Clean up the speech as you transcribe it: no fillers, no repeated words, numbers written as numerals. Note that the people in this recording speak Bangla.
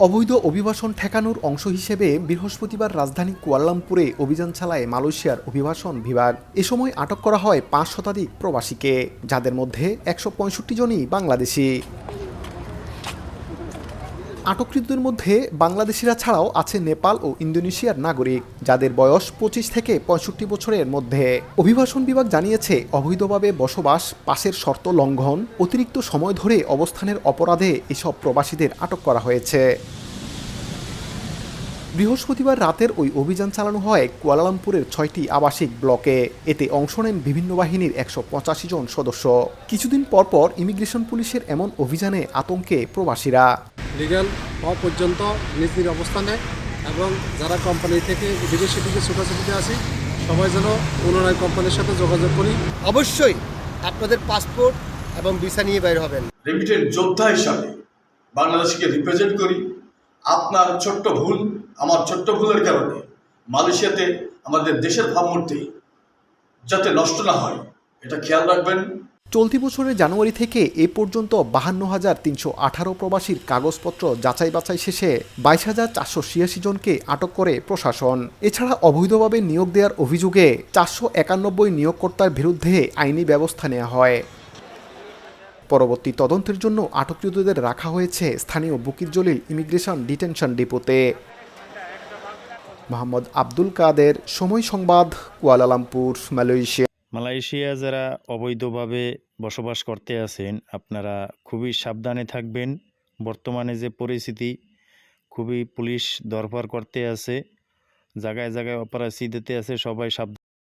অবৈধ অভিবাসন ঠেকানোর অংশ হিসেবে বৃহস্পতিবার রাজধানী কুয়ালালামপুরে অভিযান চালায় মালয়েশিয়ার অভিবাসন বিভাগ। এ সময় আটক করা হয় ৫ শতাধিক প্রবাসীকে, যাদের মধ্যে ১৬৫ জনই বাংলাদেশি। আটককৃতদের মধ্যে বাংলাদেশিরা ছাড়াও আছে নেপাল ও ইন্দোনেশিয়ার নাগরিক, যাদের বয়স ২৫ থেকে ৬৫ বছরের মধ্যে। অভিবাসন বিভাগ জানিয়েছে, অবৈধভাবে বসবাস, পাসের শর্ত লঙ্ঘন, অতিরিক্ত সময় ধরে অবস্থানের অপরাধে এসব প্রবাসীদের আটক করা হয়েছে। বৃহস্পতিবার রাতের ওই অভিযান চালানো হয় কুয়ালালামপুরের ৬টি আবাসিক ব্লকে। এতে অংশ নেন বিভিন্ন বাহিনীর ১৮৫ জন সদস্য। কিছুদিন পরপর ইমিগ্রেশন পুলিশের এমন অভিযানে আতঙ্কে প্রবাসীরা। লিগ্যাল হওয়া পর্যন্ত নিজ নিজ অবস্থানে এবং যারা কোম্পানি থেকে বিদেশি থেকে ছোটাছুটিতে আসি সবাই যেন পুনরায় কোম্পানির সাথে যোগাযোগ করি। অবশ্যই আপনাদের পাসপোর্ট এবং ভিসা নিয়ে বের হবেন। রেমিটেন্স যোদ্ধা হিসাবে বাংলাদেশকে রিপ্রেজেন্ট করি। আপনার ছোট্ট ভুল, আমার ছোট্ট ভুলের কারণে মালয়েশিয়াতে আমাদের দেশের ভাবমূর্তি যাতে নষ্ট না হয়, এটা খেয়াল রাখবেন। চলতি বছরের জানুয়ারি থেকে এ পর্যন্ত ৫২,৩১৮ প্রবাসীর কাগজপত্র যাচাই বাছাই শেষে ২২,৪৮৬ জনকে আটক করে প্রশাসন। এছাড়া অবৈধভাবে নিয়োগ দেওয়ার অভিযোগে ৪৯১ নিয়োগকর্তার বিরুদ্ধে আইনি ব্যবস্থা নেওয়া হয়। পরবর্তী তদন্তের জন্য আটককৃতদের রাখা হয়েছে স্থানীয় বুকির জলিল ইমিগ্রেশন ডিটেনশন ডিপোতে। মোহাম্মদ আব্দুল কাদের, সময় সংবাদ, কুয়ালালামপুর, মালয়েশিয়া। মালয়েশিয়া যারা অবৈধভাবে বসবাস করতে আছেন, আপনারা খুবই সাবধানে থাকবেন। বর্তমানে যে পরিস্থিতি, খুবই পুলিশ দরবার করতে আছে, জায়গায় জায়গায় অপরাধী দিতে আছে, সবাই সাবধান।